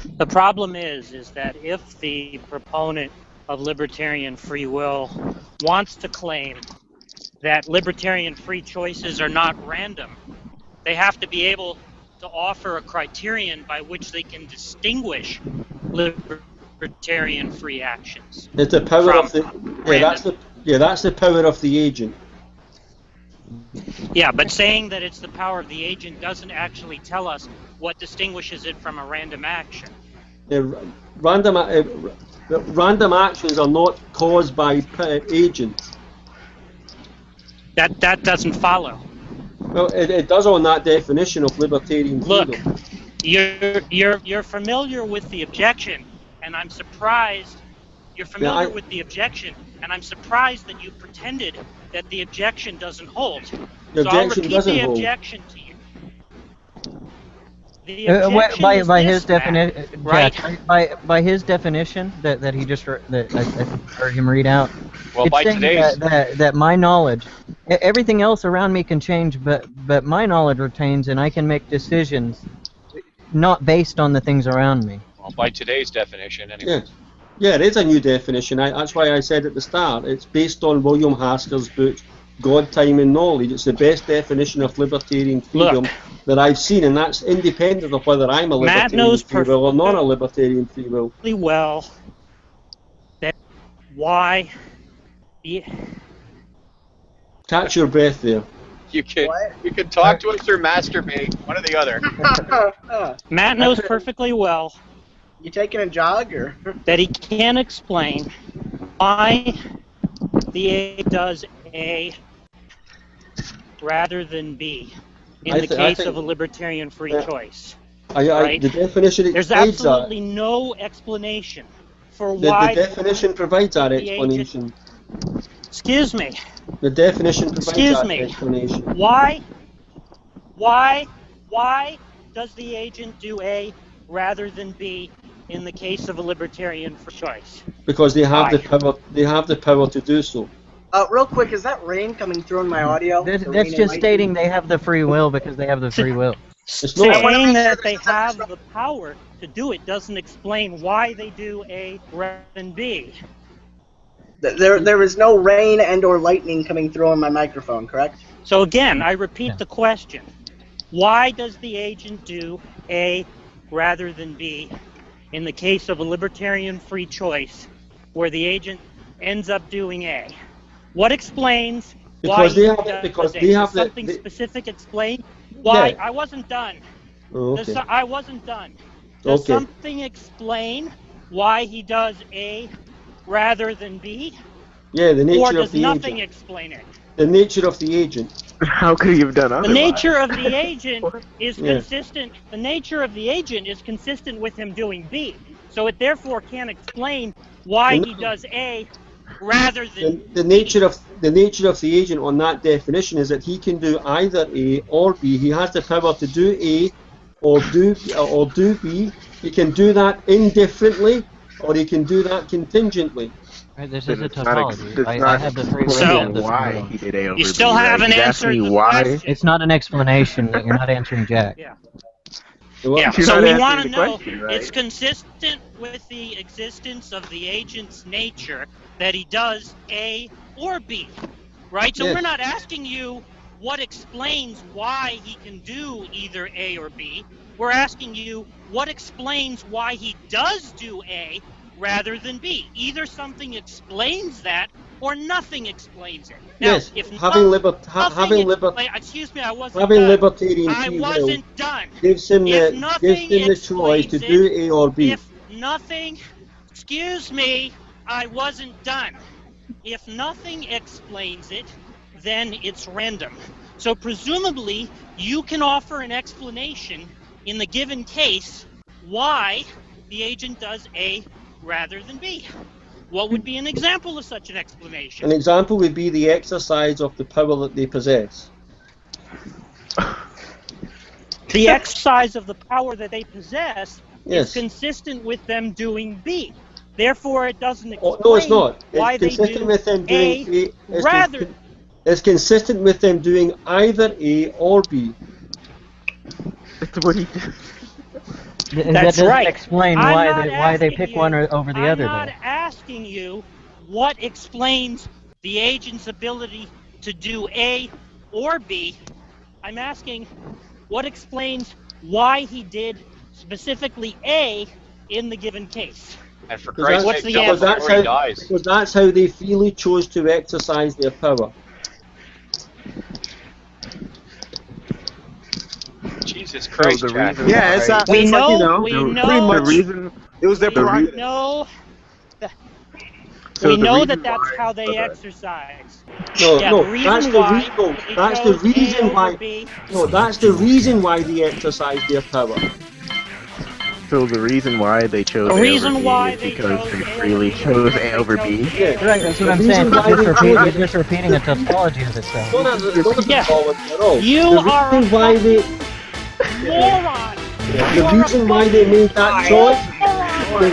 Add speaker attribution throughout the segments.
Speaker 1: The problem is that if the proponent of libertarian free will wants to claim that libertarian free choices are not random, they have to be able to offer a criterion by which they can distinguish libertarian free actions.
Speaker 2: It's the power of the that's the power of the agent.
Speaker 1: Yeah, but saying that it's the power of the agent doesn't actually tell us what distinguishes it from a random action.
Speaker 2: Random actions are not caused by agents.
Speaker 1: That doesn't follow.
Speaker 2: Well, it does on that definition of libertarian freedom.
Speaker 1: Look, you're familiar with the objection, and I'm surprised. You're familiar with the objection, and I'm surprised that you pretended that the objection doesn't hold.
Speaker 2: The
Speaker 1: so I'll
Speaker 2: objection
Speaker 1: repeat
Speaker 2: doesn't
Speaker 1: the
Speaker 2: hold.
Speaker 1: objection to you. The objection is
Speaker 3: by
Speaker 1: this,
Speaker 3: his definition,
Speaker 1: right?
Speaker 3: By his definition that he just that I heard him read out.
Speaker 4: Well,
Speaker 3: it's
Speaker 4: by
Speaker 3: saying
Speaker 4: today's
Speaker 3: that my knowledge, everything else around me can change, but my knowledge retains, and I can make decisions not based on the things around me.
Speaker 4: well, by today's definition, anyway.
Speaker 2: Yeah, it is a new definition. That's why I said at the start, it's based on William Hasker's book, God, Time and Knowledge. It's the best definition of libertarian freedom that I've seen, and that's independent of whether I'm a libertarian free will or not a libertarian free will.
Speaker 1: Well, that why
Speaker 2: Catch your breath there.
Speaker 4: You can talk to us or masturbate, one or the other.
Speaker 1: Matt knows perfectly well
Speaker 5: You taking a jog or?
Speaker 1: that he can't explain why the A does A rather than B in the case of a libertarian free choice. Right?
Speaker 2: The definition
Speaker 1: There's
Speaker 2: provides
Speaker 1: absolutely
Speaker 2: that.
Speaker 1: no explanation for why
Speaker 2: The definition provides that
Speaker 1: the
Speaker 2: explanation.
Speaker 1: Excuse me.
Speaker 2: The definition provides
Speaker 1: Excuse
Speaker 2: that
Speaker 1: me.
Speaker 2: explanation.
Speaker 1: Why does the agent do A rather than B in the case of a libertarian free choice?
Speaker 2: Because they have
Speaker 1: Why?
Speaker 2: the power. They have the power to do so.
Speaker 5: Real quick, is that rain coming through in my audio?
Speaker 3: That's just stating they have the free will because they have the free will.
Speaker 2: It's not.
Speaker 1: Saying that they have the power to do it doesn't explain why they do A rather than B.
Speaker 5: There is no rain and or lightning coming through on my microphone, correct?
Speaker 1: So again, I repeat the question. Why does the agent do A rather than B in the case of a libertarian free choice where the agent ends up doing A? What explains why
Speaker 2: Because they have.
Speaker 1: he does
Speaker 2: Because
Speaker 1: A?
Speaker 2: they have
Speaker 1: Does something
Speaker 2: the.
Speaker 1: specific explain why?
Speaker 2: Yeah.
Speaker 1: I wasn't done.
Speaker 2: Oh, okay.
Speaker 1: I wasn't done. Does
Speaker 2: Okay.
Speaker 1: something explain why he does A rather than B?
Speaker 2: Yeah, the
Speaker 1: Or
Speaker 2: nature
Speaker 1: does
Speaker 2: of the
Speaker 1: nothing
Speaker 2: agent.
Speaker 1: explain it?
Speaker 2: The nature of the agent.
Speaker 6: How could you have done
Speaker 1: The
Speaker 6: otherwise?
Speaker 1: nature of the agent is
Speaker 2: Yeah.
Speaker 1: consistent. The nature of the agent is consistent with him doing B. So it therefore can't explain why he does A rather than
Speaker 2: The nature of the agent on that definition is that he can do either A or B. He has the power to do A or do B. He can do that indifferently, or he can do that contingently.
Speaker 3: Right, this
Speaker 6: But
Speaker 3: is a
Speaker 6: it's not
Speaker 3: tautology. I have the free will.
Speaker 1: So-
Speaker 3: I have the free
Speaker 6: why
Speaker 3: will.
Speaker 6: he did A over
Speaker 1: You
Speaker 6: B,
Speaker 1: still
Speaker 6: right?
Speaker 1: haven't
Speaker 6: He's asking
Speaker 1: answered
Speaker 6: me
Speaker 1: the
Speaker 6: why.
Speaker 1: question.
Speaker 3: It's not an explanation. You're not answering Jack.
Speaker 1: Yeah.
Speaker 2: So
Speaker 1: Yeah,
Speaker 6: You're
Speaker 1: so
Speaker 6: not
Speaker 1: we
Speaker 6: answering
Speaker 1: want to
Speaker 6: the
Speaker 1: know
Speaker 6: question, right?
Speaker 1: it's consistent with the existence of the agent's nature that he does A or B, right? So
Speaker 2: Yes.
Speaker 1: we're not asking you what explains why he can do either A or B. We're asking you what explains why he does do A rather than B. Either something explains that or nothing explains it. Now,
Speaker 2: yes,
Speaker 1: if
Speaker 2: having
Speaker 1: nothing excuse me, I wasn't
Speaker 2: having
Speaker 1: done.
Speaker 2: libertarian
Speaker 1: I
Speaker 2: free will
Speaker 1: wasn't done.
Speaker 2: gives him
Speaker 1: If
Speaker 2: the
Speaker 1: nothing
Speaker 2: choice to
Speaker 1: explains
Speaker 2: do
Speaker 1: it,
Speaker 2: A or B.
Speaker 1: If nothing, excuse me, I wasn't done. If nothing explains it, then it's random. So presumably, you can offer an explanation in the given case why the agent does A rather than B. What would be an example of such an explanation?
Speaker 2: An example would be the exercise of the power that they possess.
Speaker 1: The exercise of the power that they possess
Speaker 2: Yes.
Speaker 1: is consistent with them doing B. Therefore, it doesn't explain
Speaker 2: No, it's not.
Speaker 1: why
Speaker 2: It's
Speaker 1: they
Speaker 2: consistent
Speaker 1: do
Speaker 2: with them doing
Speaker 1: A
Speaker 2: it's
Speaker 1: rather.
Speaker 2: It's consistent with them doing either A or B.
Speaker 6: That's what he did.
Speaker 3: That
Speaker 1: That's
Speaker 3: doesn't
Speaker 1: right.
Speaker 3: explain
Speaker 1: I'm
Speaker 3: why
Speaker 1: not
Speaker 3: they
Speaker 1: asking
Speaker 3: pick
Speaker 1: you-
Speaker 3: one over the
Speaker 1: I'm
Speaker 3: other,
Speaker 1: not
Speaker 3: though.
Speaker 1: asking you what explains the agent's ability to do A or B. I'm asking what explains why he did specifically A in the given case.
Speaker 4: And for
Speaker 2: Because
Speaker 4: Christ's
Speaker 1: What's
Speaker 4: sake,
Speaker 1: the
Speaker 4: tell us
Speaker 1: answer?
Speaker 4: before he dies.
Speaker 2: because that's how they freely chose to exercise their power.
Speaker 4: Jesus Christ,
Speaker 6: the
Speaker 4: Jack.
Speaker 6: reason
Speaker 7: Yeah, it's
Speaker 6: why-
Speaker 1: We
Speaker 7: it's like,
Speaker 1: know,
Speaker 7: the-
Speaker 1: we
Speaker 7: pretty
Speaker 1: know,
Speaker 7: much. The reason it was their
Speaker 1: we
Speaker 7: prerogative.
Speaker 1: know,
Speaker 6: So
Speaker 1: we
Speaker 6: the
Speaker 1: know
Speaker 6: reason
Speaker 1: that that's
Speaker 6: why-
Speaker 1: how they
Speaker 6: okay.
Speaker 1: exercise.
Speaker 2: No,
Speaker 1: Yeah,
Speaker 2: no,
Speaker 1: the reason
Speaker 2: that's the
Speaker 1: why
Speaker 2: reason. No,
Speaker 1: they
Speaker 2: that's the
Speaker 1: chose A
Speaker 2: reason
Speaker 1: over
Speaker 2: why.
Speaker 1: B.
Speaker 2: No, that's the reason why they exercise their power.
Speaker 6: So the reason why they chose
Speaker 1: The
Speaker 6: A
Speaker 1: reason
Speaker 6: over B
Speaker 1: why
Speaker 6: is
Speaker 1: they
Speaker 6: because
Speaker 1: chose
Speaker 6: they
Speaker 1: A over
Speaker 6: freely
Speaker 1: B is
Speaker 6: chose
Speaker 1: because
Speaker 6: A
Speaker 1: they
Speaker 6: over
Speaker 1: chose
Speaker 6: B.
Speaker 1: A
Speaker 2: Yeah.
Speaker 1: over
Speaker 3: Right, that's what
Speaker 2: The
Speaker 3: I'm
Speaker 2: reason
Speaker 3: saying.
Speaker 2: why
Speaker 3: You're
Speaker 2: they
Speaker 3: just repeating a tautology of itself.
Speaker 2: Don't have to
Speaker 1: Yeah.
Speaker 2: at all.
Speaker 1: You
Speaker 2: the
Speaker 1: are a
Speaker 2: reason why they,
Speaker 1: moron.
Speaker 2: the reason why they made that choice, the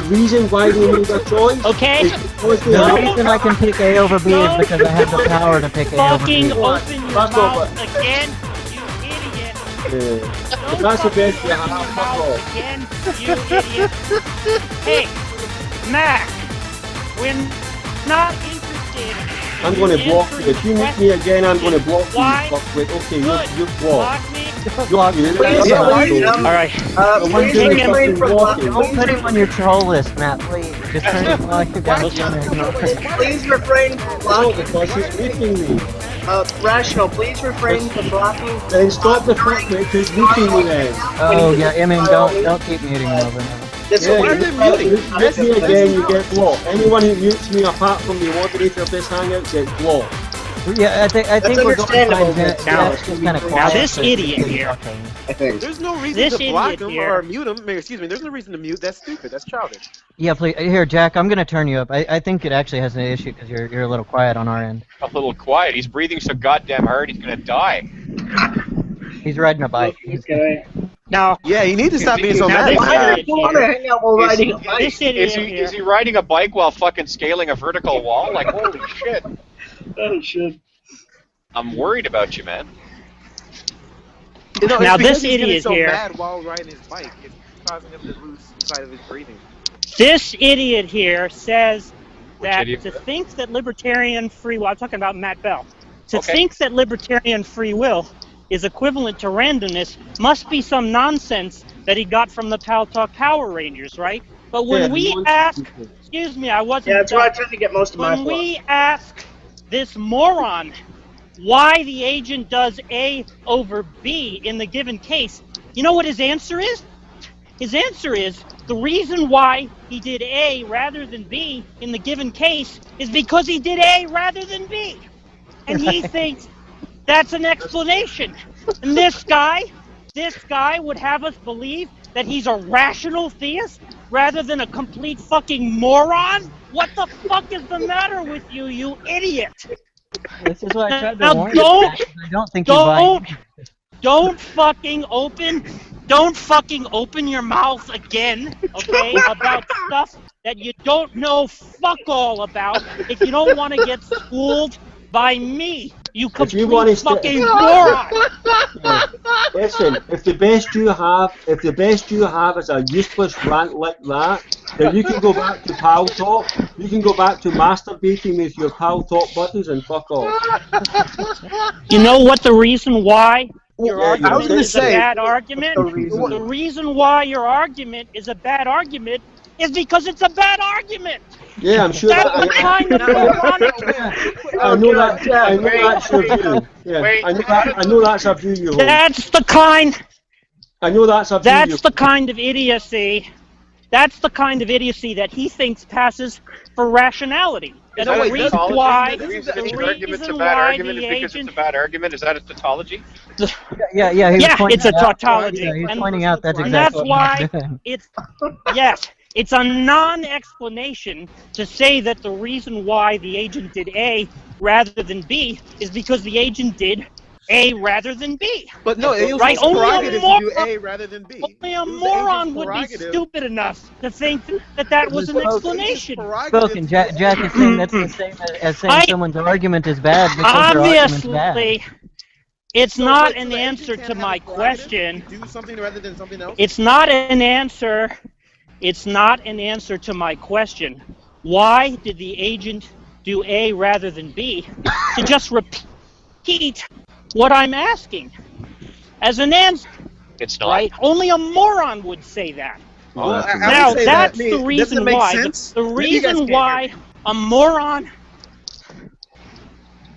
Speaker 2: reason why they made that choice
Speaker 1: Okay?
Speaker 2: is because they
Speaker 3: The
Speaker 2: have
Speaker 3: reason I can pick A over B is because I have the power to pick A over
Speaker 1: Fucking
Speaker 3: B.
Speaker 1: open your
Speaker 2: That's not
Speaker 1: mouth again, you idiot.
Speaker 2: If that's the best you
Speaker 1: Open
Speaker 2: have,
Speaker 1: your
Speaker 2: fuck
Speaker 1: mouth
Speaker 2: off.
Speaker 1: again, you idiot. Hey, Mac, we're not interested.
Speaker 2: I'm going to block you. If you meet me again, I'm going to block you.
Speaker 1: Why?
Speaker 2: Fuckwit. Okay,
Speaker 1: Good.
Speaker 2: you're blocked.
Speaker 1: Block me.
Speaker 5: Please,
Speaker 3: Yeah,
Speaker 5: please,
Speaker 1: All right.
Speaker 5: please
Speaker 1: Take him.
Speaker 5: refrain from blocking.
Speaker 3: Don't put him on your troll list, Matt, please. Just turn him off.
Speaker 5: Please refrain from
Speaker 2: No,
Speaker 5: blocking.
Speaker 2: because he's meeting me.
Speaker 5: Rational, please refrain from blocking.
Speaker 2: Then stop the fuckwit who's meeting me then.
Speaker 3: Oh, yeah, I mean, don't keep muting him over now.
Speaker 5: This
Speaker 2: Yeah,
Speaker 5: will
Speaker 7: why are
Speaker 2: you
Speaker 7: they muting?
Speaker 2: mute me again, you get blocked. Anyone who mutes me apart from the moderator of this hangout gets blocked.
Speaker 3: Yeah, I think we're going to
Speaker 5: understandable.
Speaker 3: find Jack's just kind of quiet.
Speaker 1: Now this idiot here.
Speaker 5: I think.
Speaker 7: There's no reason
Speaker 1: This
Speaker 7: to block
Speaker 1: idiot
Speaker 7: him
Speaker 1: here.
Speaker 7: or mute him. I mean, excuse me. There's no reason to mute. That's stupid. That's childish.
Speaker 3: Yeah, please. Here, Jack, I'm going to turn you up. I think it actually has an issue because you're a little quiet on our end.
Speaker 4: A little quiet. He's breathing so goddamn hard, he's gonna die.
Speaker 3: He's riding a bike.
Speaker 5: Okay.
Speaker 1: Now,
Speaker 7: Yeah, you need to stop being so
Speaker 1: Now
Speaker 7: mad.
Speaker 1: this
Speaker 7: Matt.
Speaker 1: idiot
Speaker 5: I want to hang out while riding a bike.
Speaker 1: this idiot
Speaker 4: Is
Speaker 1: here.
Speaker 4: he riding a bike while fucking scaling a vertical wall? Like, holy shit.
Speaker 5: Oh shit.
Speaker 4: I'm worried about you, man.
Speaker 7: You know,
Speaker 1: Now
Speaker 7: it's because
Speaker 1: this
Speaker 7: he's getting
Speaker 1: idiot
Speaker 7: so
Speaker 1: here.
Speaker 7: mad while riding his bike. It's causing him to lose sight of his breathing.
Speaker 1: This idiot here says that
Speaker 4: idiot?
Speaker 1: to think that libertarian free will, I'm talking about Matt Bell, to
Speaker 4: Okay.
Speaker 1: think that libertarian free will is equivalent to randomness must be some nonsense that he got from the Pal Talk Power Rangers, right? But when
Speaker 2: Yeah,
Speaker 1: we
Speaker 2: he wants
Speaker 1: ask,
Speaker 2: people.
Speaker 1: excuse me, I wasn't
Speaker 5: Yeah, that's
Speaker 1: done.
Speaker 5: where I tend to get most of my
Speaker 1: When
Speaker 5: flaws.
Speaker 1: we ask this moron why the agent does A over B in the given case, you know what his answer is? His answer is the reason why he did A rather than B in the given case is because he did A rather than B. And he thinks that's an explanation. And this guy would have us believe that he's a rational theist rather than a complete fucking moron? What the fuck is the matter with you, you idiot?
Speaker 3: This is why I tried to
Speaker 1: Now
Speaker 3: warn you.
Speaker 1: don't-
Speaker 3: Matt, 'cause I don't think you buy
Speaker 1: Don't fucking open your mouth again, okay, about stuff that you don't know fuck all about if you don't want to get schooled by me, you
Speaker 2: If
Speaker 1: complete
Speaker 2: you want to
Speaker 1: fucking moron.
Speaker 2: Listen, if the best you have is a useless rant like that, then you can go back to Pal Talk. You can go back to masturbating with your Pal Talk buddies and fuck off.
Speaker 1: You know what the reason why your
Speaker 2: Yeah,
Speaker 1: argument
Speaker 2: I was gonna
Speaker 1: is
Speaker 7: say,
Speaker 1: a bad argument? The reason why your argument is a bad argument is because it's a bad argument.
Speaker 2: Yeah, I'm sure
Speaker 1: That's the kind of moronic.
Speaker 2: I know that's your view. Yeah,
Speaker 4: Wait.
Speaker 2: I know that's a view you hold.
Speaker 1: That's the kind.
Speaker 2: I know that's a view you
Speaker 1: That's the kind of idiocy. That's the kind of idiocy that he thinks passes for rationality.
Speaker 4: Is
Speaker 1: And
Speaker 4: that
Speaker 1: the
Speaker 4: a
Speaker 1: reason
Speaker 4: tautology?
Speaker 1: why,
Speaker 4: The reason
Speaker 1: the
Speaker 4: that your argument's a
Speaker 1: reason
Speaker 4: bad
Speaker 1: why
Speaker 4: argument
Speaker 1: the
Speaker 4: is because it's
Speaker 1: agent,
Speaker 4: a bad argument? Is that a tautology?
Speaker 3: Yeah, he was
Speaker 1: Yeah,
Speaker 3: pointing
Speaker 1: it's a
Speaker 3: out-
Speaker 1: tautology.
Speaker 3: Yeah, he's
Speaker 1: And-
Speaker 3: pointing out that's
Speaker 1: and
Speaker 3: exactly
Speaker 1: that's
Speaker 3: what
Speaker 1: why
Speaker 3: he's doing.
Speaker 1: it's yes, it's a non-explanation to say that the reason why the agent did A rather than B is because the agent did A rather than B.
Speaker 7: But no, it was
Speaker 1: Right,
Speaker 7: his
Speaker 1: only a
Speaker 7: prerogative to do
Speaker 1: moron-
Speaker 7: A rather than B.
Speaker 1: Only a
Speaker 7: It was the
Speaker 1: moron
Speaker 7: agent's
Speaker 1: would be
Speaker 7: prerogative.
Speaker 1: stupid enough to think that that was an
Speaker 3: Spoken.
Speaker 1: explanation.
Speaker 3: Spoken. Jack is saying that's the same as saying
Speaker 1: I-
Speaker 3: someone's argument is bad because their argument's bad.
Speaker 1: Obviously, It's
Speaker 7: So,
Speaker 1: not
Speaker 7: wait, so
Speaker 1: an
Speaker 7: the agent
Speaker 1: answer
Speaker 7: can't
Speaker 1: to
Speaker 7: have
Speaker 1: my
Speaker 7: a prerogative
Speaker 1: question.
Speaker 7: to do something rather than something else?
Speaker 1: It's not an answer. It's not an answer to my question. Why did the agent do A rather than B? To just repeat what I'm asking as an answer,
Speaker 4: It's not.
Speaker 1: right? Only a moron would say that.
Speaker 7: Well, I
Speaker 1: Now,
Speaker 7: would say
Speaker 1: that's
Speaker 7: that,
Speaker 1: the
Speaker 7: doesn't
Speaker 1: reason
Speaker 7: it make
Speaker 1: why.
Speaker 7: sense?
Speaker 1: The
Speaker 7: Maybe you guys
Speaker 1: reason
Speaker 7: can't hear
Speaker 1: why
Speaker 7: me.
Speaker 1: a moron.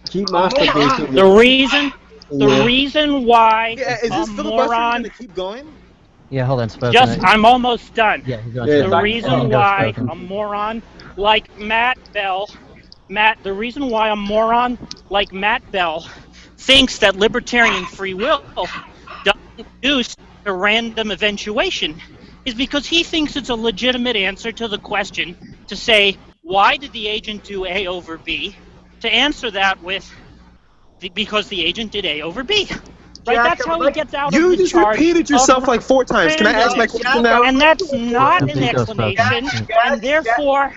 Speaker 2: Keep masturbating.
Speaker 1: The reason. The
Speaker 2: Yeah.
Speaker 1: reason why
Speaker 7: Yeah, is
Speaker 1: a
Speaker 7: this filibuster
Speaker 1: moron.
Speaker 7: going to keep going?
Speaker 3: Yeah, hold on, Spoken.
Speaker 1: Just, I'm almost done.
Speaker 3: Yeah, he's going
Speaker 2: Yeah,
Speaker 3: to
Speaker 1: The
Speaker 2: back-
Speaker 1: reason
Speaker 3: go,
Speaker 1: why
Speaker 3: Spoken.
Speaker 1: a moron like Matt Bell, the reason why a moron like Matt Bell thinks that libertarian free will doesn't induce a random eventuation is because he thinks it's a legitimate answer to the question to say, why did the agent do A over B? To answer that with, because the agent did A over B. Right,
Speaker 5: Jack,
Speaker 1: that's
Speaker 5: I
Speaker 1: how
Speaker 5: would
Speaker 1: he
Speaker 5: like-
Speaker 1: gets out
Speaker 7: You
Speaker 1: of the
Speaker 7: just
Speaker 1: charge
Speaker 7: repeated yourself
Speaker 1: of
Speaker 7: like 4 times. Can I ask my
Speaker 1: randomness.
Speaker 7: question now?
Speaker 1: And that's not an
Speaker 3: Please go, Spoken.
Speaker 1: explanation,
Speaker 5: Jack,
Speaker 1: and therefore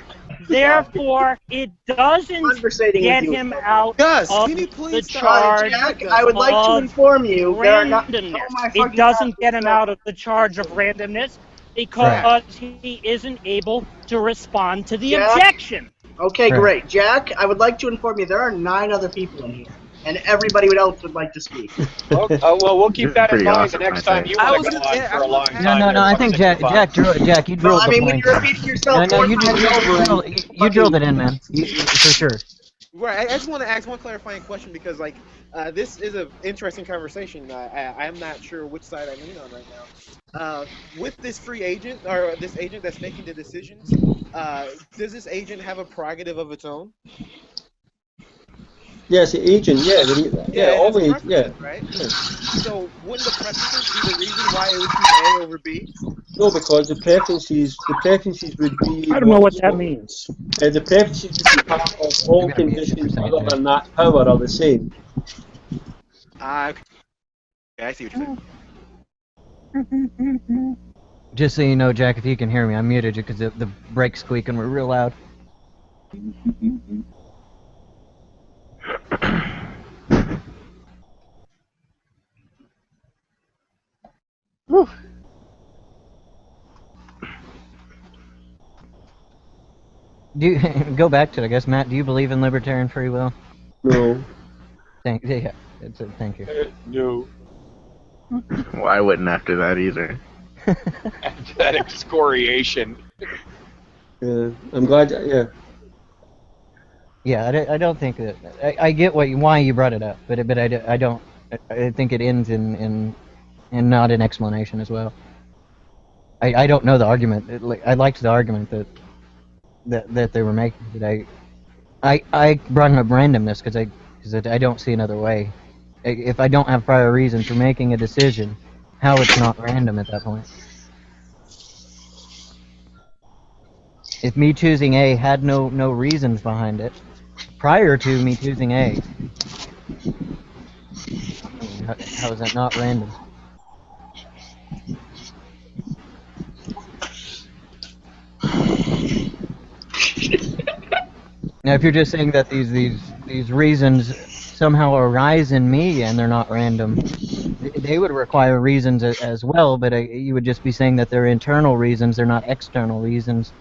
Speaker 1: it doesn't
Speaker 5: Conversating with
Speaker 1: get
Speaker 5: you.
Speaker 1: him out
Speaker 7: Gus,
Speaker 1: of
Speaker 7: can you
Speaker 1: the
Speaker 7: please stop?
Speaker 1: charge
Speaker 5: Jack, I would like to
Speaker 1: of
Speaker 5: inform you there are not.
Speaker 1: randomness.
Speaker 5: Oh my
Speaker 1: It
Speaker 5: fucking
Speaker 1: doesn't
Speaker 5: God.
Speaker 1: get him out of the charge of randomness because he isn't able to respond to the
Speaker 5: Jack?
Speaker 1: objection.
Speaker 5: Okay,
Speaker 3: Right.
Speaker 5: great. Jack, I would like to inform you there are 9 other people in here, and everybody else would like to speak.
Speaker 4: Well, we'll keep that in
Speaker 6: Pretty
Speaker 4: mind
Speaker 6: awesome,
Speaker 4: the next
Speaker 6: I
Speaker 4: time
Speaker 6: think.
Speaker 4: you
Speaker 7: I
Speaker 4: want
Speaker 7: was
Speaker 4: to go
Speaker 7: gonna
Speaker 4: on
Speaker 7: say,
Speaker 4: for a
Speaker 7: I
Speaker 4: long
Speaker 7: was-
Speaker 4: time.
Speaker 3: No, I think Jack, you
Speaker 5: Well,
Speaker 3: drilled
Speaker 5: I
Speaker 3: the
Speaker 5: mean, when
Speaker 3: point.
Speaker 5: you're repeating yourself,
Speaker 3: No,
Speaker 5: four
Speaker 3: you
Speaker 5: times over,
Speaker 3: drilled it in, man. For sure.
Speaker 7: Right, I just want to ask one clarifying question because, like, this is an interesting conversation. I'm not sure which side I lean on right now. With this free agent, or this agent that's making the decisions, does this agent have a prerogative of its own?
Speaker 2: Yes, the agent. Yeah,
Speaker 7: it
Speaker 2: all
Speaker 7: has
Speaker 2: the
Speaker 7: preferences,
Speaker 2: yeah.
Speaker 7: right? So wouldn't the preferences be the reason why it would choose A over B?
Speaker 2: No, because the preferences would be.
Speaker 1: I don't know what that means.
Speaker 2: The preferences would be part of all
Speaker 3: Maybe I'm mute
Speaker 2: conditions
Speaker 3: for
Speaker 2: other
Speaker 3: saying
Speaker 2: than that power are the same.
Speaker 7: Okay, I see what you're saying.
Speaker 3: Just so you know, Jack, if you can hear me, I muted you because the brakes squeaking were real loud. Do you, go back to it, I guess, Matt. Do you believe in libertarian free will?
Speaker 2: No.
Speaker 3: Thank you.
Speaker 4: No.
Speaker 6: Well, I wouldn't after that either.
Speaker 4: That excoriation.
Speaker 2: I'm glad. Yeah.
Speaker 3: Yeah, I don't think that. I get why you brought it up, but I don't. I think it ends in not an explanation as well. I don't know the argument. I liked the argument that they were making, but I brought up randomness because I don't see another way. If I don't have prior reason for making a decision, how it's not random at that point? If me choosing A had no reasons behind it, prior to me choosing A, how is that not random? Now, if you're just saying that these reasons somehow arise in me and they're not random, they would require reasons as well, but you would just be saying that they're internal reasons, they're not external reasons.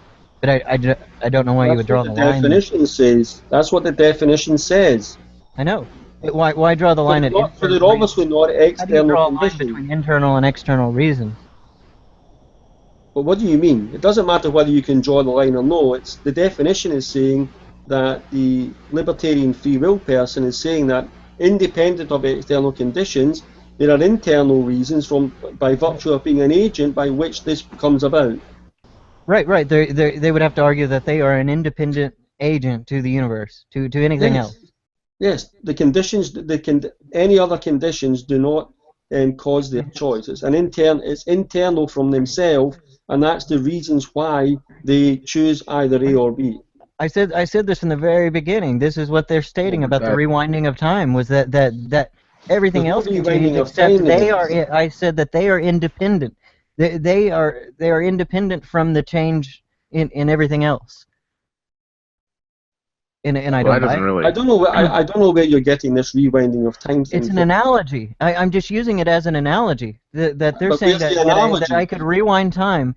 Speaker 3: But I don't know why you would draw the line.
Speaker 2: That's what the definition says. That's what the definition says.
Speaker 3: I know. Why draw the line at
Speaker 2: So they're obviously not
Speaker 3: How do you
Speaker 2: external
Speaker 3: draw a line
Speaker 2: conditions.
Speaker 3: between internal and external reasons?
Speaker 2: But what do you mean? It doesn't matter whether you can draw the line or no. It's the definition is saying that the libertarian free will person is saying that independent of external conditions, there are internal reasons by virtue of being an agent by which this comes about.
Speaker 3: Right. They would have to argue that they are an independent agent to the universe, to anything else.
Speaker 2: Yes, the conditions, any other conditions do not cause their choice. It's internal from themselves, and that's the reasons why they choose either A or B.
Speaker 3: I said this in the very beginning. This is what they're stating about the rewinding of time. Was that everything else continues except they are. I said that they are independent. They are independent from the change in everything else. and I
Speaker 6: Well,
Speaker 3: don't
Speaker 6: that doesn't
Speaker 3: buy it.
Speaker 6: really.
Speaker 2: I don't know. I don't know where you're getting this rewinding of time thing
Speaker 3: It's an
Speaker 2: from.
Speaker 3: analogy. I'm just using it as an analogy. That they're
Speaker 2: But
Speaker 3: saying
Speaker 2: where's
Speaker 3: that,
Speaker 2: the analogy?
Speaker 3: that I could rewind time,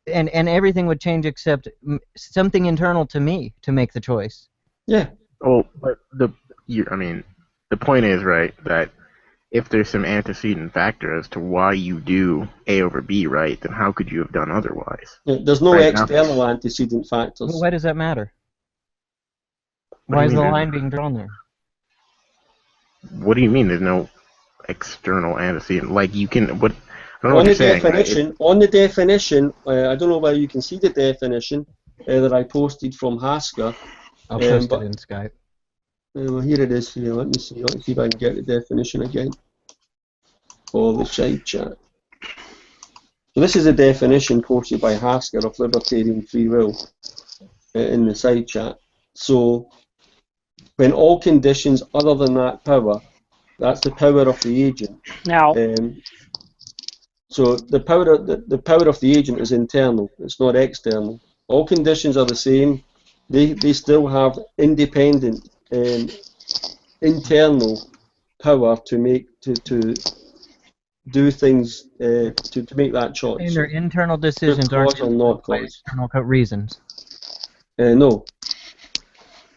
Speaker 3: and everything would change except something internal to me to make the choice.
Speaker 2: Yeah.
Speaker 6: Oh, but the point is, right, that if there's some antecedent factor as to why you do A over B, right, then how could you have done otherwise?
Speaker 2: There's no
Speaker 6: Right, now-
Speaker 2: external antecedent factors.
Speaker 3: Well, why does that matter?
Speaker 6: What do
Speaker 3: Why
Speaker 6: you
Speaker 3: is the
Speaker 6: mean?
Speaker 3: line being drawn there?
Speaker 6: What do you mean there's no external antecedent? Like, you can, what, I don't know
Speaker 2: On
Speaker 6: what
Speaker 2: the
Speaker 6: you're saying,
Speaker 2: definition, I don't know whether you can see the definition that I posted from Haskell.
Speaker 3: I'll post
Speaker 2: but-
Speaker 3: it in Skype.
Speaker 2: Well, here it is. Here, let me see. Let's see if I can get the definition again for the side chat. So this is a definition posted by Haskell of libertarian free will in the side chat. So when all conditions other than that power, that's the power of the agent.
Speaker 1: Now,
Speaker 2: So the power of the agent is internal. It's not external. All conditions are the same. They still have independent internal power to make to do things to make that choice.
Speaker 3: And their internal decisions
Speaker 2: Cause
Speaker 3: aren't
Speaker 2: or not
Speaker 3: by
Speaker 2: cause.
Speaker 3: external reasons.
Speaker 2: No,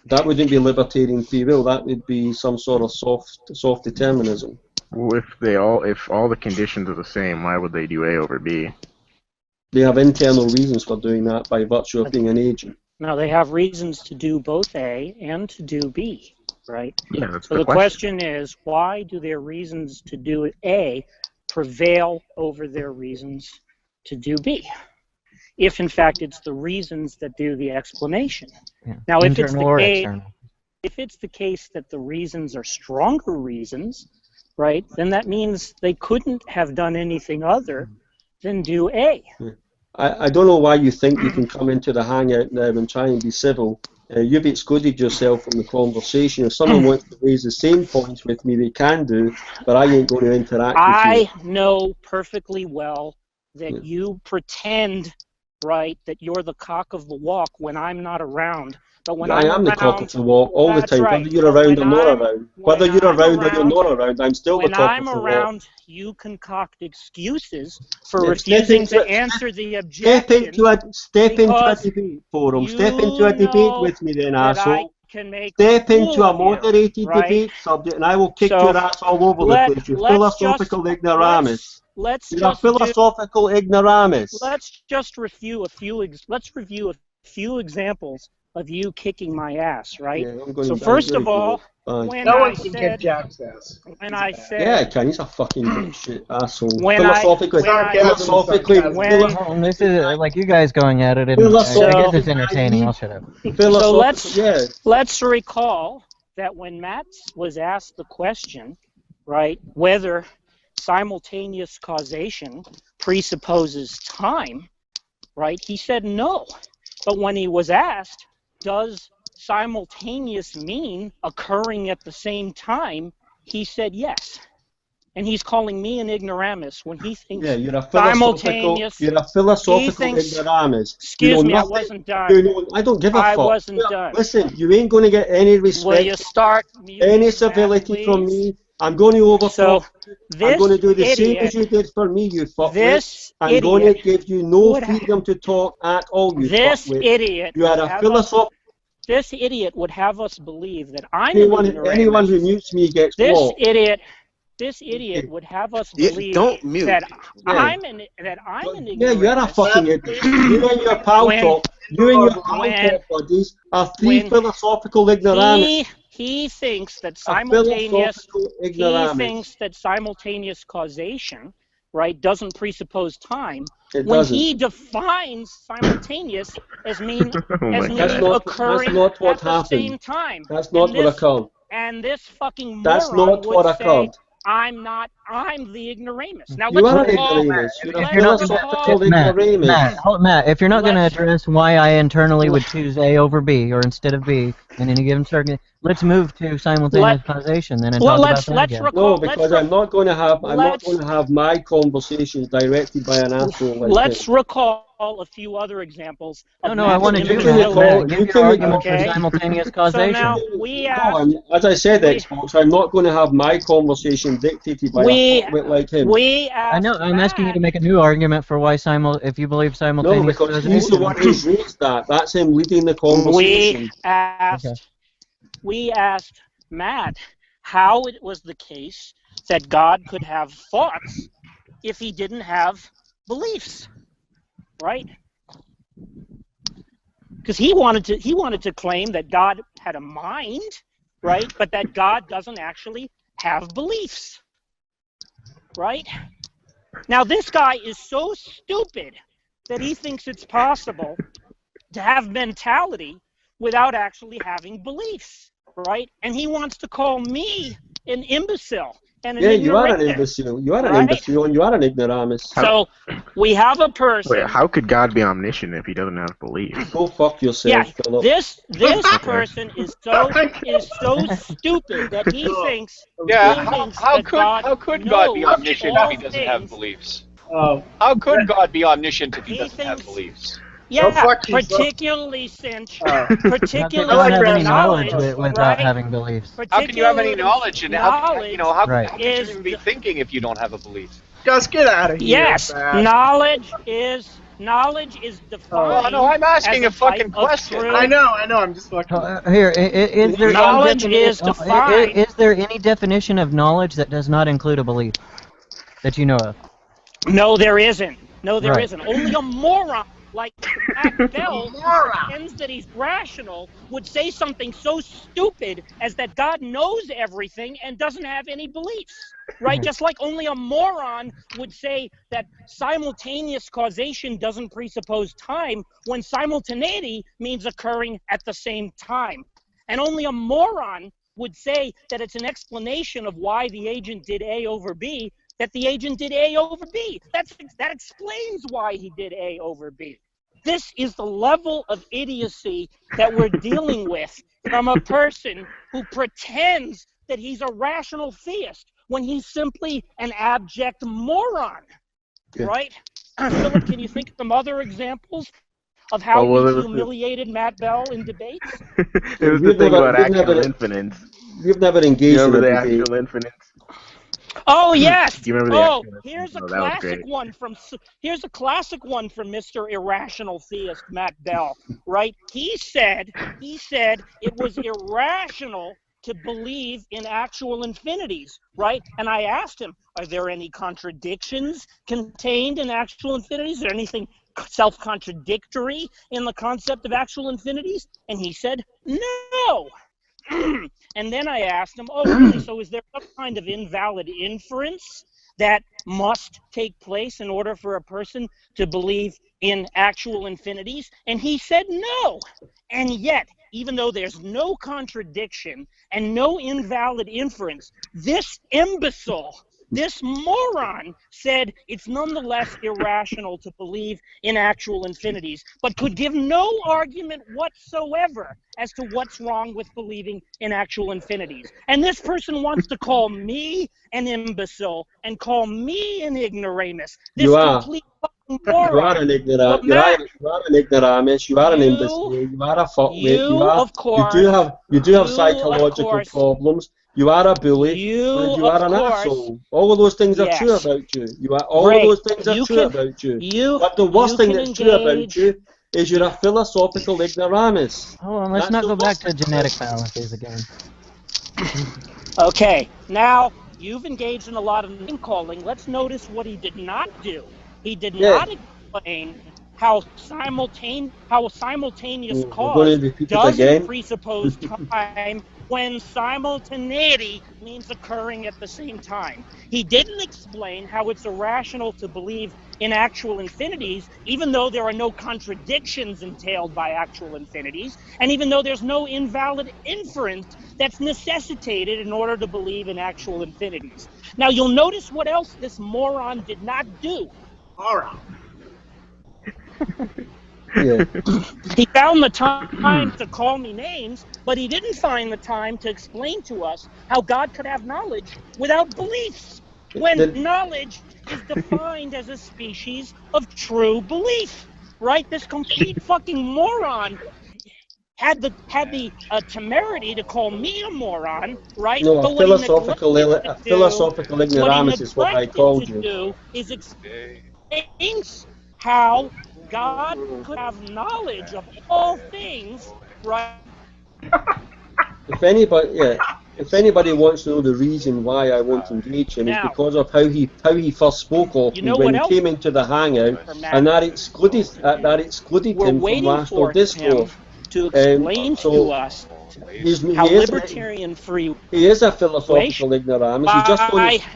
Speaker 2: that wouldn't be libertarian free will. That would be some sort of soft determinism.
Speaker 6: well, if all the conditions are the same, why would they do A over B?
Speaker 2: They have internal reasons for doing that by virtue of being an agent.
Speaker 1: now they have reasons to do both A and to do B, right?
Speaker 6: Yeah, that's
Speaker 1: So the question is, why do their reasons to do A prevail over their reasons to do B? If in fact it's the reasons that do the explanation.
Speaker 3: Yeah.
Speaker 1: Now, if it's
Speaker 3: Internal
Speaker 1: the
Speaker 3: or
Speaker 1: case,
Speaker 3: external.
Speaker 1: if it's the case that the reasons are stronger reasons, right, then that means they couldn't have done anything other than do A.
Speaker 2: I don't know why you think you can come into the hangout now and try and be civil. You've excluded yourself from the conversation. If someone wants to raise the same points with me, they can do, but I ain't going to interact with
Speaker 1: I know perfectly well that you pretend, right, that you're the cock of the walk when I'm not around. But when
Speaker 2: I
Speaker 1: I'm
Speaker 2: am the cock of the walk all the
Speaker 1: that's
Speaker 2: time,
Speaker 1: right.
Speaker 2: whether you're around or
Speaker 1: When
Speaker 2: not
Speaker 1: I'm-
Speaker 2: around.
Speaker 1: when
Speaker 2: Whether you're
Speaker 1: I'm
Speaker 2: around or you're
Speaker 1: around-
Speaker 2: not around, I'm still the
Speaker 1: When
Speaker 2: cock
Speaker 1: I'm
Speaker 2: of the walk.
Speaker 1: around, you concoct excuses for
Speaker 2: Yeah,
Speaker 1: refusing
Speaker 2: step
Speaker 1: to
Speaker 2: into-
Speaker 1: answer the
Speaker 2: Step
Speaker 1: objection
Speaker 2: into a
Speaker 1: because
Speaker 2: debate forum.
Speaker 1: you
Speaker 2: Step into a debate
Speaker 1: know
Speaker 2: with me then,
Speaker 1: that I
Speaker 2: asshole.
Speaker 1: can make
Speaker 2: Step
Speaker 1: a fool
Speaker 2: into a
Speaker 1: of you,
Speaker 2: moderated
Speaker 1: right?
Speaker 2: debate subject and I will kick
Speaker 1: So,
Speaker 2: your ass all over the place. You philosophical ignoramus.
Speaker 1: Let's
Speaker 2: You're a
Speaker 1: just do,
Speaker 2: philosophical ignoramus.
Speaker 1: let's just review a few examples of you kicking my ass, right?
Speaker 2: Yeah, I'm going
Speaker 1: So
Speaker 2: I'm
Speaker 1: first
Speaker 2: going
Speaker 1: of
Speaker 2: to
Speaker 1: all,
Speaker 2: go. Bye.
Speaker 1: when
Speaker 5: No
Speaker 1: I
Speaker 5: one can kick
Speaker 1: said,
Speaker 5: Jack's ass.
Speaker 1: when I said,
Speaker 2: Yeah, I can. He's a fucking shit asshole.
Speaker 1: When I-
Speaker 2: Philosophically,
Speaker 1: when I-
Speaker 2: philosophically,
Speaker 1: when-
Speaker 3: Well, this is like you guys going at it, and I
Speaker 2: Philosophical-
Speaker 3: guess it's entertaining. I'll shut up.
Speaker 2: philosophical, yeah.
Speaker 1: let's recall that when Matt was asked the question, right, whether simultaneous causation presupposes time, right, he said no. But when he was asked, does simultaneous mean occurring at the same time, he said yes. And he's calling me an ignoramus when he thinks
Speaker 2: Yeah, you're a philosophical
Speaker 1: simultaneous.
Speaker 2: ignoramus.
Speaker 1: Excuse me, I
Speaker 2: nothing.
Speaker 1: wasn't done.
Speaker 2: I don't give a
Speaker 1: I
Speaker 2: fuck.
Speaker 1: wasn't done.
Speaker 2: Listen, you ain't going to get any
Speaker 1: Will you
Speaker 2: respect,
Speaker 1: start muting
Speaker 2: any
Speaker 1: that,
Speaker 2: civility from
Speaker 1: please?
Speaker 2: me. I'm going to overtalk.
Speaker 1: So this
Speaker 2: I'm going to do the same
Speaker 1: idiot,
Speaker 2: as you did for me, you fuckwit.
Speaker 1: this
Speaker 2: I'm going to
Speaker 1: idiot,
Speaker 2: give you no
Speaker 1: would-
Speaker 2: freedom to talk at all, you
Speaker 1: this
Speaker 2: fuckwit.
Speaker 1: idiot,
Speaker 2: You are
Speaker 1: would
Speaker 2: a
Speaker 1: have us,
Speaker 2: philosophical.
Speaker 1: this idiot would have us believe that I'm an
Speaker 2: Anyone
Speaker 1: ignoramus.
Speaker 2: who mutes me gets
Speaker 1: This
Speaker 2: blocked.
Speaker 1: idiot would have us believe
Speaker 8: Don't mute.
Speaker 1: that
Speaker 2: Yeah.
Speaker 1: I'm an ignoramus.
Speaker 2: Yeah, you're a fucking idiot. You and your pal
Speaker 1: When-
Speaker 2: talk, you and your pal
Speaker 1: when-
Speaker 2: talk buddies are three
Speaker 1: when
Speaker 2: philosophical ignoramus.
Speaker 1: He thinks that
Speaker 2: A
Speaker 1: simultaneous
Speaker 2: philosophical ignoramus.
Speaker 1: he thinks that simultaneous causation, right, doesn't presuppose time.
Speaker 2: It
Speaker 1: When
Speaker 2: doesn't.
Speaker 1: he defines simultaneous as
Speaker 6: Oh
Speaker 1: meaning
Speaker 6: my
Speaker 2: That's
Speaker 6: God.
Speaker 2: not-
Speaker 1: occurring
Speaker 2: that's not what
Speaker 1: at the
Speaker 2: happened.
Speaker 1: same time.
Speaker 2: That's not
Speaker 1: And
Speaker 2: what
Speaker 1: this-
Speaker 2: occurred.
Speaker 1: And this fucking
Speaker 2: That's
Speaker 1: moron
Speaker 2: not
Speaker 1: would
Speaker 2: what
Speaker 1: say,
Speaker 2: occurred.
Speaker 1: I'm not I'm the ignoramus. Now
Speaker 2: You are
Speaker 1: let's
Speaker 2: an
Speaker 1: recall.
Speaker 2: ignoramus. You're a
Speaker 1: let's
Speaker 2: philosophical ignoramus.
Speaker 3: Matt, if you're not going to
Speaker 1: Let's-
Speaker 3: address why I internally would choose A over B or instead of B in any given circuit, let's move to simultaneous causation then and
Speaker 1: Well,
Speaker 3: talk
Speaker 1: let's
Speaker 3: about that again.
Speaker 1: recall.
Speaker 2: No, because I'm not going to have my conversations directed by an asshole like
Speaker 1: Let's
Speaker 2: him.
Speaker 1: recall a few other examples.
Speaker 3: No,
Speaker 1: of
Speaker 3: no, I want to
Speaker 1: Matt's
Speaker 3: do
Speaker 2: you
Speaker 1: images.
Speaker 2: can
Speaker 3: that.
Speaker 2: recall-
Speaker 3: Matt,
Speaker 2: you
Speaker 3: give your
Speaker 2: can-
Speaker 3: argument for
Speaker 1: okay.
Speaker 3: simultaneous
Speaker 1: So
Speaker 3: causation.
Speaker 1: now we
Speaker 2: No,
Speaker 1: asked.
Speaker 2: as I said,
Speaker 1: we-
Speaker 2: Xbox, I'm not going to have my conversation dictated by a fuckwit like him.
Speaker 1: We
Speaker 3: I
Speaker 1: asked.
Speaker 3: know. I'm asking you to make a new argument for why if you believe
Speaker 2: No,
Speaker 3: simultaneous
Speaker 2: because
Speaker 3: causation.
Speaker 2: he's the one who's raised that. That's him leading the conversation.
Speaker 1: We asked Matt how it was the case that God could have thoughts if he didn't have beliefs, right? Because he wanted to claim that God had a mind, right? But that God doesn't actually have beliefs, right? Now this guy is so stupid that he thinks it's possible to have mentality without actually having beliefs, right? And he wants to call me an imbecile and an
Speaker 2: Yeah, you are an
Speaker 1: ignoramus.
Speaker 2: imbecile. You are an
Speaker 1: right?
Speaker 2: imbecile and you are an ignoramus.
Speaker 1: So we have a person.
Speaker 6: Wait, how could God be omniscient if he doesn't have belief?
Speaker 2: Go fuck yourself,
Speaker 1: Yeah,
Speaker 2: Philip.
Speaker 1: this person is so stupid that he thinks.
Speaker 4: Yeah,
Speaker 1: he thinks
Speaker 4: how
Speaker 1: that
Speaker 4: could God be
Speaker 1: knows
Speaker 4: omniscient
Speaker 1: all
Speaker 4: if he doesn't have
Speaker 1: things.
Speaker 4: beliefs?
Speaker 5: Oh.
Speaker 4: How could God be omniscient if he
Speaker 1: He
Speaker 4: doesn't have
Speaker 1: thinks-
Speaker 4: beliefs?
Speaker 1: Yeah,
Speaker 5: fuck yourself.
Speaker 1: particularly since
Speaker 3: They
Speaker 1: particularly
Speaker 3: don't have any
Speaker 1: knowledge,
Speaker 3: knowledge without
Speaker 1: right?
Speaker 3: having beliefs.
Speaker 4: How can you have any
Speaker 1: Particularly
Speaker 4: knowledge? And how could you
Speaker 3: Right.
Speaker 4: even
Speaker 1: is
Speaker 4: be thinking if you don't have a belief?
Speaker 5: Gus, get out of here.
Speaker 1: Yes,
Speaker 5: man.
Speaker 1: knowledge is defined.
Speaker 4: Oh, no, I'm asking
Speaker 1: as
Speaker 4: a fucking
Speaker 1: type of
Speaker 4: question.
Speaker 1: truth.
Speaker 5: I know. I'm just fucking.
Speaker 3: Here, is there
Speaker 1: Knowledge
Speaker 3: any
Speaker 1: is defined.
Speaker 3: Is there any definition of knowledge that does not include a belief that you know of?
Speaker 1: No, there isn't. No, there
Speaker 3: Right.
Speaker 1: not Only a moron like Matt Bell, who pretends that he's rational, would say something so stupid as that God knows everything and doesn't have any beliefs. Right? Just like only a moron would say that simultaneous causation doesn't presuppose time when simultaneity means occurring at the same time. And only a moron would say that it's an explanation of why the agent did A over B, that the agent did A over B. That explains why he did A over B. This is the level of idiocy that we're dealing with from a person who pretends that he's a rational theist when he's simply an abject moron, right? Philip, can you think of some other examples of how he humiliated Matt Bell in debates?
Speaker 6: It was the thing about actual infinite.
Speaker 2: You've never engaged in
Speaker 6: the
Speaker 2: a
Speaker 6: actual
Speaker 2: debate.
Speaker 6: infinite?
Speaker 1: Oh yes.
Speaker 6: Do you remember the actual
Speaker 1: here's a
Speaker 6: infinite? That was
Speaker 1: classic
Speaker 6: great.
Speaker 1: one from Mr. Irrational Theist Matt Bell. Right? He said it was irrational to believe in actual infinities, right? And I asked him, are there any contradictions contained in actual infinities? Is there anything self-contradictory in the concept of actual infinities? And he said, no. And then I asked him, oh, really? So is there some kind of invalid inference that must take place in order for a person to believe in actual infinities? And he said no. And yet, even though there's no contradiction and no invalid inference, this imbecile, this moron said it's nonetheless irrational to believe in actual infinities, but could give no argument whatsoever as to what's wrong with believing in actual infinities. And this person wants to call me an imbecile and call me an ignoramus. This complete fucking moron.
Speaker 2: You are an ignorant. You are an ignoramus. You are an imbecile. You are a fuckwit. You do have psychological problems. You are a bully. You are an asshole. All of those things are true about you. All of those things are true about you. But the worst thing that's true about you is you're a philosophical ignoramus.
Speaker 3: Oh, and let's not go back to genetic fallacies again.
Speaker 1: Okay, now you've engaged in a lot of name calling. Let's notice what he did not do. He did not explain how simultaneous cause doesn't presuppose time when simultaneity means occurring at the same time. He didn't explain how it's irrational to believe in actual infinities, even though there are no contradictions entailed by actual infinities, and even though there's no invalid inference that's necessitated in order to believe in actual infinities. Now, you'll notice what else this moron did not do.
Speaker 5: Moron.
Speaker 2: Yeah.
Speaker 1: He found the time to call me names, but he didn't find the time to explain to us how God could have knowledge without beliefs, when knowledge is defined as a species of true belief, right? This complete fucking moron had the temerity to call me a moron, right?
Speaker 2: No,
Speaker 1: but
Speaker 2: a
Speaker 1: what
Speaker 2: philosophical
Speaker 1: what he
Speaker 2: ignoramus is what I
Speaker 1: neglected
Speaker 2: called
Speaker 1: to
Speaker 2: you.
Speaker 1: do is explain how God could have knowledge of all things, right?
Speaker 2: If anybody wants to know the reason why I won't engage him, is
Speaker 1: Now,
Speaker 2: because of how he first spoke of
Speaker 1: you
Speaker 2: me
Speaker 1: know
Speaker 2: when
Speaker 1: what
Speaker 2: he
Speaker 1: else
Speaker 2: came into the hangout,
Speaker 1: for Matt?
Speaker 2: and that excluded
Speaker 1: We're
Speaker 2: him from
Speaker 1: waiting
Speaker 2: rational
Speaker 1: for him
Speaker 2: discourse.
Speaker 1: to explain to
Speaker 2: So
Speaker 1: us
Speaker 2: he
Speaker 1: how
Speaker 2: is
Speaker 1: libertarian free
Speaker 2: he is a philosophical ignoramus.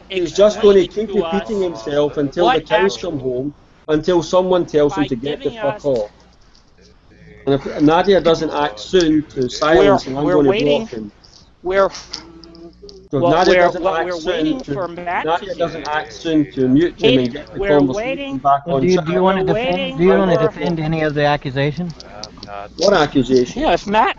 Speaker 2: He's just going to keep repeating himself until the
Speaker 1: what
Speaker 2: cows come home, until someone tells him
Speaker 1: by
Speaker 2: to get the
Speaker 1: giving
Speaker 2: fuck
Speaker 1: us
Speaker 2: off. And if Nadia doesn't act soon to silence him, I'm
Speaker 1: we're
Speaker 2: going to
Speaker 1: waiting
Speaker 2: block him.
Speaker 1: we're
Speaker 2: So if
Speaker 1: what
Speaker 2: Nadia
Speaker 1: we're
Speaker 2: doesn't
Speaker 1: what
Speaker 2: act
Speaker 1: we're
Speaker 2: soon
Speaker 1: waiting
Speaker 2: to
Speaker 1: for Matt
Speaker 2: Nadia
Speaker 1: to do.
Speaker 2: doesn't act soon to mute him and get the
Speaker 1: We're
Speaker 2: conversation
Speaker 1: waiting.
Speaker 2: back
Speaker 3: Well,
Speaker 2: on
Speaker 3: do you
Speaker 2: track.
Speaker 3: want to
Speaker 1: We're
Speaker 3: defend?
Speaker 1: waiting
Speaker 3: Do you want to
Speaker 1: for-
Speaker 3: defend any of the accusations?
Speaker 2: What accusation?
Speaker 1: Yeah, if Matt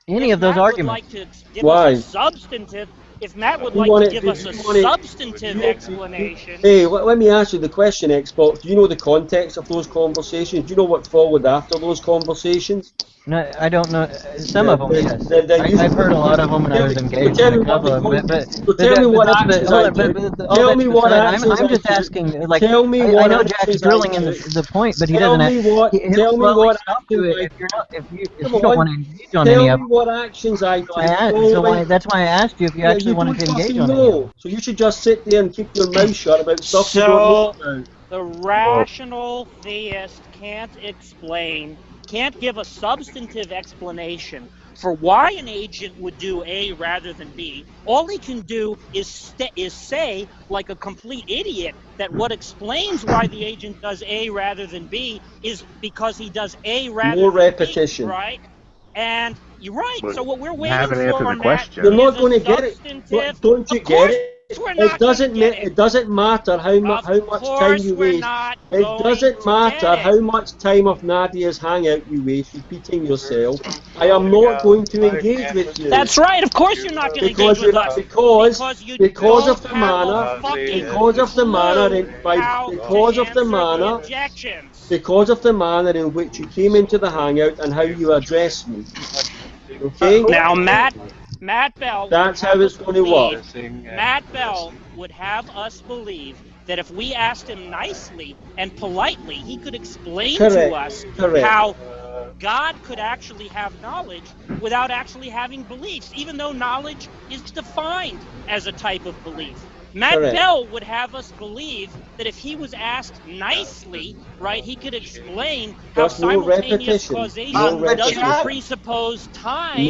Speaker 3: Any of those
Speaker 1: Matt would
Speaker 3: arguments?
Speaker 1: like to give
Speaker 2: Why?
Speaker 1: us a substantive, if Matt would
Speaker 2: You
Speaker 1: like
Speaker 2: want
Speaker 1: to
Speaker 2: it-
Speaker 1: give
Speaker 2: do
Speaker 1: us a
Speaker 2: you want it-
Speaker 1: substantive explanation.
Speaker 2: Hey, let me ask you the question, Xbox. Do you know the context of those conversations? Do you know what followed after those conversations?
Speaker 3: No, I don't know. Some of them, yes.
Speaker 2: Then you-
Speaker 3: I've heard a lot of them, and I was engaged
Speaker 2: tell
Speaker 3: in
Speaker 2: me
Speaker 3: a couple
Speaker 2: what
Speaker 3: of them.
Speaker 2: tell me what actions I do.
Speaker 3: All
Speaker 2: Tell
Speaker 3: that's
Speaker 2: me what
Speaker 3: beside.
Speaker 2: actions
Speaker 3: I'm
Speaker 2: I
Speaker 3: just
Speaker 2: do.
Speaker 3: asking. Like,
Speaker 2: Tell me
Speaker 3: I
Speaker 2: what
Speaker 3: know Jack's
Speaker 2: actions I
Speaker 3: drilling in
Speaker 2: do.
Speaker 3: the point, but he
Speaker 2: Tell
Speaker 3: doesn't.
Speaker 2: me what.
Speaker 3: He'll
Speaker 2: Tell me
Speaker 3: slowly
Speaker 2: what
Speaker 3: stop to
Speaker 2: actions
Speaker 3: it
Speaker 2: I
Speaker 3: if you're not. If you
Speaker 2: Come
Speaker 3: don't
Speaker 2: on.
Speaker 3: want to engage on any
Speaker 2: Tell
Speaker 3: of
Speaker 2: me
Speaker 3: them.
Speaker 2: what actions I do.
Speaker 3: That's why I asked you if you
Speaker 2: Yeah,
Speaker 3: actually
Speaker 2: you
Speaker 3: wanted
Speaker 2: don't
Speaker 3: to engage
Speaker 2: fucking
Speaker 3: on any of them.
Speaker 2: know. So you should just sit there and keep your mouth shut about stuff you don't know
Speaker 1: So
Speaker 2: about.
Speaker 1: the rational theist can't give a substantive explanation for why an agent would do A rather than B. All he can do is say, like a complete idiot, that what explains why the agent does A rather than B is because he does A rather
Speaker 2: More
Speaker 1: than
Speaker 2: repetition.
Speaker 1: B, right? And you're right.
Speaker 6: But
Speaker 1: So what we're
Speaker 6: you
Speaker 1: waiting
Speaker 6: haven't answered
Speaker 1: for,
Speaker 6: the
Speaker 1: Matt,
Speaker 6: question.
Speaker 2: You're not
Speaker 1: is
Speaker 2: going
Speaker 1: a
Speaker 2: to get it.
Speaker 1: substantive.
Speaker 2: Don't you
Speaker 1: Of
Speaker 2: get
Speaker 1: course
Speaker 2: it?
Speaker 1: we're not
Speaker 2: It doesn't
Speaker 1: gonna get it.
Speaker 2: it doesn't matter how
Speaker 1: Of
Speaker 2: much time
Speaker 1: course
Speaker 2: you
Speaker 1: we're
Speaker 2: waste.
Speaker 1: not
Speaker 2: It
Speaker 1: going
Speaker 2: doesn't
Speaker 1: to
Speaker 2: matter
Speaker 1: get it.
Speaker 2: how much time of Nadia's hangout you waste repeating yourself. I am not going to engage with you.
Speaker 1: That's right. Of course you're not going to engage with us
Speaker 2: because
Speaker 1: you
Speaker 2: because
Speaker 1: don't
Speaker 2: of the
Speaker 1: have
Speaker 2: manner
Speaker 1: a fucking
Speaker 2: because of the manner
Speaker 1: clue
Speaker 2: in by
Speaker 1: how
Speaker 2: because
Speaker 1: to
Speaker 2: of the
Speaker 1: answer
Speaker 2: manner
Speaker 1: objections.
Speaker 2: because of the manner in which you came into the hangout and how you addressed me. Okay?
Speaker 1: Now, Matt Bell
Speaker 2: That's
Speaker 1: would have
Speaker 2: how it's
Speaker 1: us
Speaker 2: going to
Speaker 1: believe.
Speaker 2: work.
Speaker 1: Matt Bell would have us believe that if we asked him nicely and politely, he could explain to us how God could actually have knowledge without actually having beliefs, even though knowledge is defined as a type of belief. Matt Bell would have us believe that if he was asked nicely, right, he could explain how simultaneous causation doesn't presuppose time,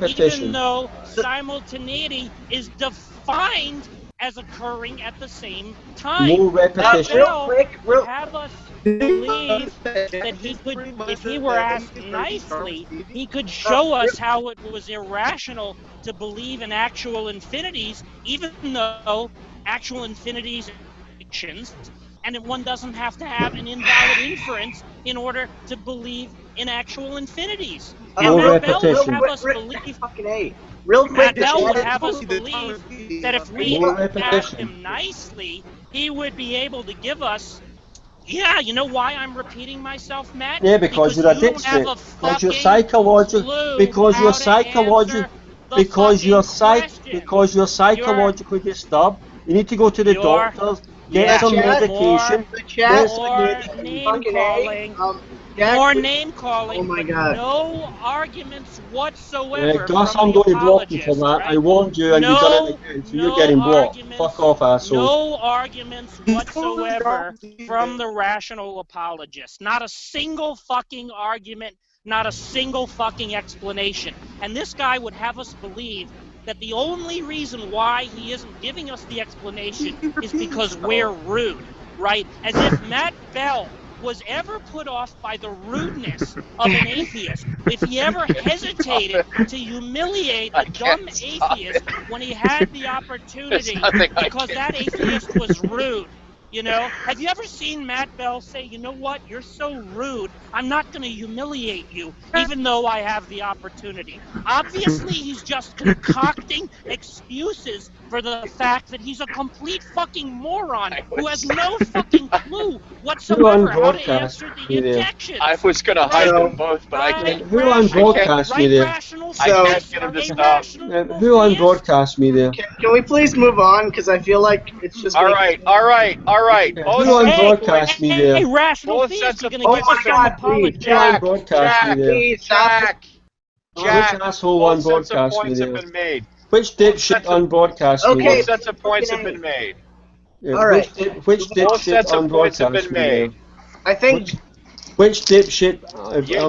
Speaker 1: even though simultaneity is defined as occurring at the same time.
Speaker 2: More repetition.
Speaker 1: Would have us believe that he could, if he were asked nicely, he could show us how it was irrational to believe in actual infinities, even though actual infinities are fictions, and one doesn't have to have an invalid inference in order to believe in actual infinities. And Matt Bell would have us believe. Matt Bell would have us believe that if we asked him nicely, he would be able to give us. Yeah, you know why I'm repeating myself, Matt?
Speaker 2: Yeah, because you're addicted. Because you're psychological. Because you're psychological. Because you're psychologically disturbed. You need to go to the doctors. Get some medication.
Speaker 1: More name calling.
Speaker 5: Oh my God.
Speaker 1: No arguments whatsoever.
Speaker 2: Gus,
Speaker 1: from
Speaker 2: I'm
Speaker 1: the
Speaker 2: going to block you for that.
Speaker 1: apologist,
Speaker 2: I warned you and you've done it again, so you're getting blocked. Fuck off, asshole.
Speaker 1: No arguments whatsoever from the rational apologist. Not a single fucking argument, not a single fucking explanation. And this guy would have us believe that the only reason why he isn't giving us the explanation is because we're rude. right? As if Matt Bell was ever put off by the rudeness of an atheist, if he ever hesitated to humiliate a dumb atheist when he had the opportunity because that atheist was rude. You know, have you ever seen Matt Bell say, you know what, you're so rude, I'm not going to humiliate you, even though I have the opportunity? Obviously, he's just concocting excuses for the fact that he's a complete fucking moron who has no fucking clue whatsoever how to answer the injections.
Speaker 4: I was going to hide them both, but I can't.
Speaker 2: Who on broadcast me there?
Speaker 4: I can't get him to stop.
Speaker 2: Who on broadcast me there?
Speaker 5: Can we please move on? Because I feel like it's just.
Speaker 4: All right.
Speaker 2: Who on broadcast me there?
Speaker 1: Hey, rational
Speaker 4: Both
Speaker 1: theist,
Speaker 4: sets
Speaker 1: you're
Speaker 4: of
Speaker 1: going to
Speaker 5: points
Speaker 1: get
Speaker 5: have
Speaker 1: some
Speaker 5: been
Speaker 1: apology.
Speaker 2: Who on broadcast me there?
Speaker 5: Please stop.
Speaker 2: Which asshole on
Speaker 4: Both sets of
Speaker 2: broadcast me
Speaker 4: points have
Speaker 2: there?
Speaker 4: been made.
Speaker 2: Which dipshit on broadcast me
Speaker 5: Okay.
Speaker 2: there?
Speaker 4: Both sets of points have been made.
Speaker 2: Yeah,
Speaker 5: All right.
Speaker 2: Which
Speaker 4: Both
Speaker 2: dipshit
Speaker 4: sets
Speaker 2: on
Speaker 4: of points have
Speaker 2: broadcast
Speaker 4: been
Speaker 2: me there?
Speaker 4: made.
Speaker 5: I think.
Speaker 2: Which dipshit?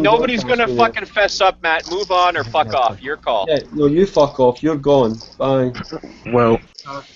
Speaker 4: Nobody's going to fucking fess up, Matt. Move on or fuck off. Your call.
Speaker 2: Yeah, no, you fuck off. You're gone. Bye.
Speaker 6: Well,